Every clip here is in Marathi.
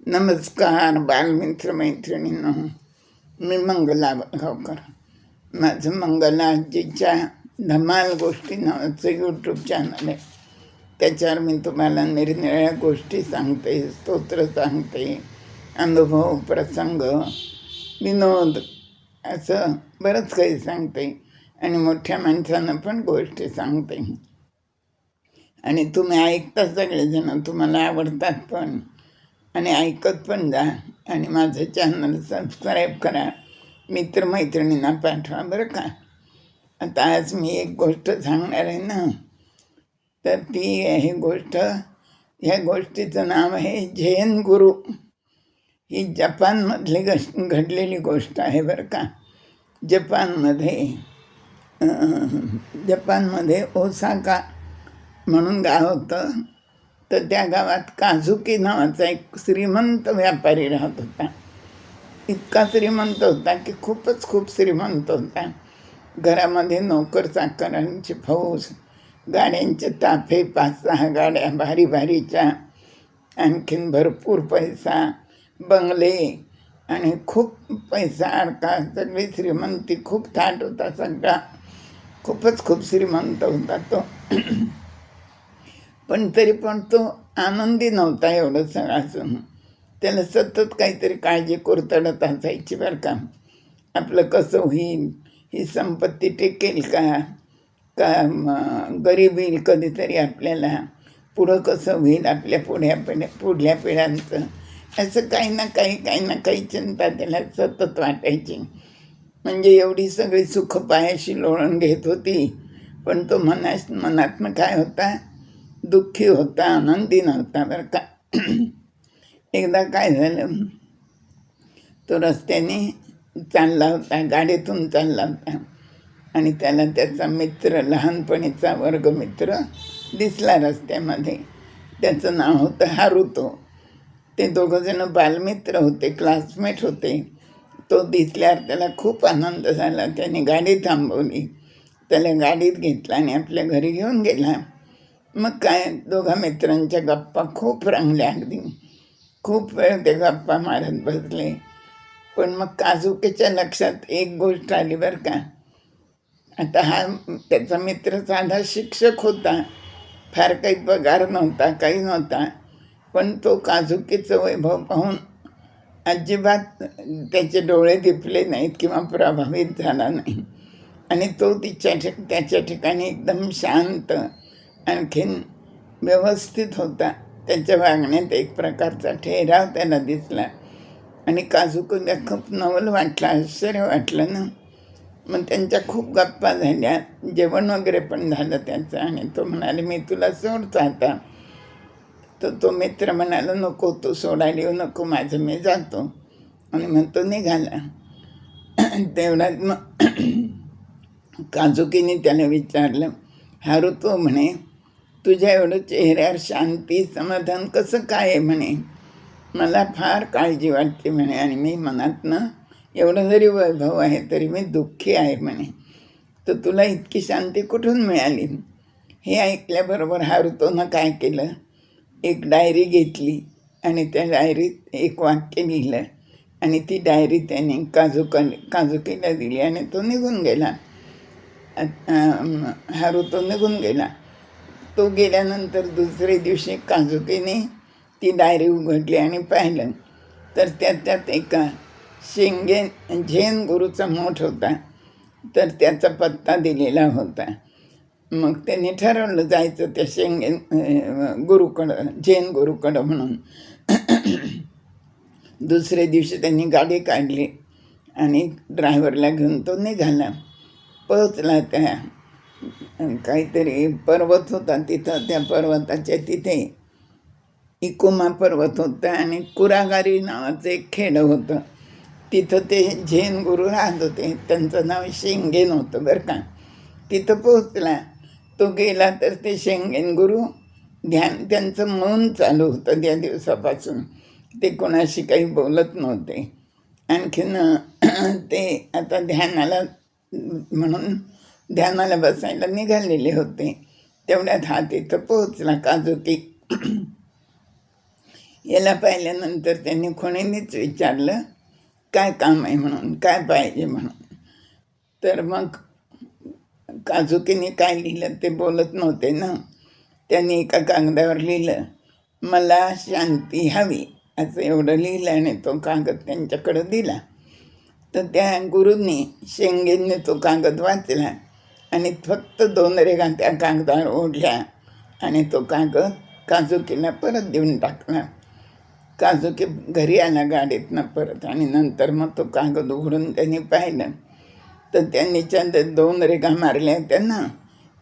नमस्कार बालमित्र मैत्रिणींनो. मी मंगला गावकर. माझं मंगला आजीच्या धमाल गोष्टी नावाचं यूट्यूब चॅनल आहे. त्याच्यावर मी तुम्हाला निरनिराळ्या गोष्टी सांगते, स्तोत्र सांगते, अनुभव, प्रसंग, विनोद असं बरंच काही सांगते आणि मोठ्या माणसांना पण गोष्टी सांगते. आणि तुम्ही ऐकता सगळेजण, तुम्हाला आवडतात पण आणि ऐकत पण जा. आणि माझं चॅनल सबस्क्राईब करा, मित्रमैत्रिणींना पाठवा बरं का. आता आज मी एक गोष्ट सांगणार आहे ना, तर ती ही गोष्ट, ह्या गोष्टीचं नाव आहे झेन गुरु. ही जपानमधली घडलेली गोष्ट आहे बरं का. जपानमध्ये ओसाका म्हणून गाव होतं. तर त्या गावात काझुकी नावाचा एक श्रीमंत व्यापारी राहत होता. इतका श्रीमंत होता की खूप श्रीमंत होता. घरामध्ये नोकर चाकरांची फौज, गाड्यांचे ताफे, 5-6 गाड्या भारीच्या, आणखीन भरपूर पैसा, बंगले आणि खूप पैसा अडका. सगळी श्रीमंती, खूप थाट होता सगळा. खूप श्रीमंत होता तो. पण तरी पण तो आनंदी नव्हता एवढं सगळं असून. त्याला सतत काहीतरी काळजी कुरतडत असायची बरं का. आपलं कसं होईल, ही संपत्ती टिकेल का गरीब येईल कधीतरी आपल्याला, पुढं कसं होईल आपल्या पुढल्या पिढ्यांचं, असं काही ना काही चिंता त्याला सतत वाटायची. म्हणजे एवढी सगळी सुख पायाशी लोळून घेत होती, पण तो मनातनं काय होता, दुःखी होता, आनंदी नव्हता बरं का. एकदा काय झालं, तो रस्त्याने चालला होता, गाडीतून चालला होता आणि त्याला त्याचा मित्र, लहानपणीचा वर्गमित्र दिसला रस्त्यामध्ये. त्याचं नाव होतं हारुतो. ते दोघंजणं बालमित्र होते, क्लासमेट होते. तो दिसल्यावर त्याला खूप आनंद झाला. त्याने गाडी थांबवली, त्याला गाडीत घेतला आणि आपल्या घरी घेऊन गेला. मग काय, दोघा मित्रांच्या गप्पा खूप रंगल्या. अगदी खूप वेळ ते गप्पा मारत बसले. पण मग काझुकीच्या लक्षात एक गोष्ट आली बरं का. आता हा त्याचा मित्र साधा शिक्षक होता, फार काही पगार नव्हता, काही नव्हता. पण तो काझुकीचं वैभव पाहून अजिबात त्याचे डोळे दिपले नाहीत किंवा प्रभावित झाला नाही. आणि तो त्याच्या ठिकाणी एकदम शांत, आणखीन व्यवस्थित होता. त्याच्या वागण्यात एक प्रकारचा ठेराव त्याला दिसला आणि काझुकीला खूप नवल वाटलं, आश्चर्य वाटलं ना. मग त्यांच्या खूप गप्पा झाल्या, जेवण वगैरे पण झालं त्याचं. आणि तो म्हणाले, मी तुला सोडतो आता. तर तो मित्र म्हणाला, नको, तू सोडायला येऊ नको, माझं मी जातो. आणि म्हणतो निघाला. तेवढ्यात मग काझुकीने त्याला विचारलं, हारुतो म्हणे, तुझ्या एवढं चेहऱ्यावर शांती, समाधान कसं काय आहे म्हणे. मला फार काळजी वाटते म्हणे आणि मी मनातनं, एवढं जरी वैभव आहे तरी मी दुःखी आहे म्हणे. तर तुला इतकी शांती कुठून मिळाली. हे ऐकल्याबरोबर हारुतोनं काय केलं, एक डायरी घेतली आणि त्या डायरीत एक वाक्य लिहिलं आणि ती डायरी त्याने काझुकीला दिली आणि तो निघून गेला. हारुतो निघून गेला. तो गेल्यानंतर दुसरे दिवशी काझुकीने ती डायरी उघडली आणि पाहिलं, तर त्याच्यात एका झेन गुरुचा मोठ होता. तर त्याचा पत्ता दिलेला होता. मग त्यांनी ठरवलं जायचं त्या झेन गुरुकडं म्हणून. दुसऱ्या दिवशी त्यांनी गाडी काढली आणि ड्रायव्हरला घेऊन तो निघाला. पोहोचला त्या काहीतरी पर्वत होता तिथं. त्या पर्वताच्या तिथे इकोमा पर्वत होता आणि कुरागारी नावाचं एक खेडं होतं. तिथं ते झेन गुरु राहत होते. त्यांचं नाव शेंगेन होतं बरं का. तिथं पोहोचला तो. गेला तर ते शेंगेन गुरु त्यांचं मौन चालू होतं त्या दिवसापासून. ते कोणाशी काही बोलत नव्हते. आणखीन ते आता ध्यानाला बसायला निघालेले होते. तेवढ्यात हा तिथं पोहोचला काझुकी. याला पाहिल्यानंतर त्यांनी कोणीनेच विचारलं काय काम आहे म्हणून, काय पाहिजे म्हणून. तर मग काझुकीने काय लिहिलं ते बोलत नव्हते ना. त्यांनी एका कागदावर लिहिलं, मला शांती हवी, असं एवढं लिहिलं आणि तो कागद त्यांच्याकडं दिला. तर त्या गुरूंनी शेंगेंनी तो कागद वाचला आणि फक्त 2 रेघा त्या कागदावर ओढल्या आणि तो कागद काझुकीला परत देऊन टाकला. काझुकी घरी आला गाडीतनं परत आणि नंतर मग तो कागद उघडून त्यांनी पाहिलं. तर त्यांनी त्या 2 रेघा मारल्या होत्या ना,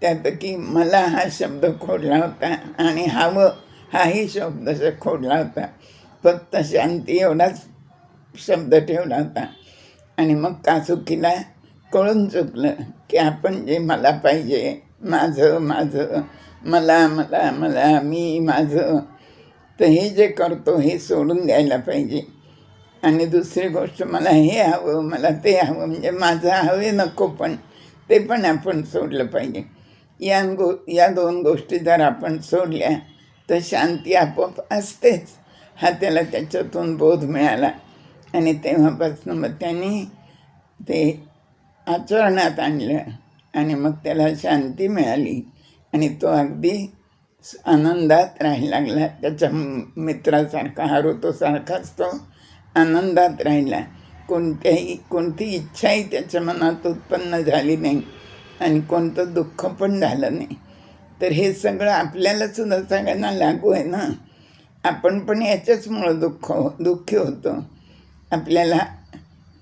त्यापैकी मला हा शब्द खोडला होता आणि हवं हाही शब्द खोडला होता. फक्त शांती एवढाच शब्द ठेवला होता. आणि मग काझुकीला कळून चुकलं की आपण जे मला पाहिजे, माझं माझं, मला मला मला, मी माझं, तर हे जे करतो हे सोडून द्यायला पाहिजे. आणि दुसरी गोष्ट, मला हे हवं, मला ते हवं, म्हणजे माझं हवे नको, पण ते पण आपण सोडलं पाहिजे. या 2 गोष्टी जर आपण सोडल्या तर शांती आपोआप असतेच, हा त्याला त्याच्यातून बोध मिळाला. आणि तेव्हापासून मग त्यांनी ते आचरणात आणलं आणि मग त्याला शांती मिळाली आणि तो अगदी आनंदात राहायला लागला. त्याच्या मित्रासारखा, हारुतोसारखाच तो आनंदात राहिला. कोणती इच्छाही त्याच्या मनात उत्पन्न झाली नाही आणि कोणतं दुःख पण झालं नाही. तर हे सगळं आपल्यालासुद्धा सगळ्यांना लागू आहे ना. आपण पण याच्याचमुळं दुःखी होतो. आपल्याला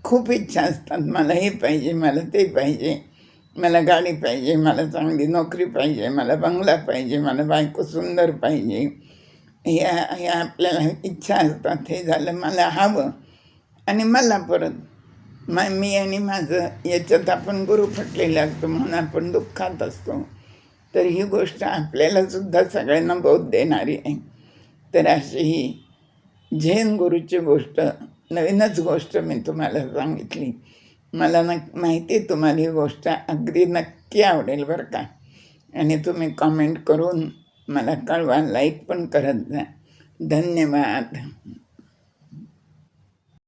खूप इच्छा असतात, मला हे पाहिजे, मला ते पाहिजे, मला गाडी पाहिजे, मला चांगली नोकरी पाहिजे, मला बंगला पाहिजे, मला बायको सुंदर पाहिजे, ह्या आपल्याला इच्छा असतात. हे झालं मला हवं आणि मला परत मी आणि माझं याच्यात आपण गुरुफटलेलं असतो म्हणून आपण दुःखात असतो. तर ही गोष्ट आपल्यालासुद्धा सगळ्यांना बोध देणारी आहे. तर अशी ही झेन गुरुची गोष्ट, नवीनच गोष्ट मी तुम्हाला सांगितली. मला माहिती आहे तुम्हाला ही गोष्ट अगदी नक्की आवडेल बरं का. आणि तुम्ही कॉमेंट करून मला कळवा, लाईक पण करत जा. धन्यवाद.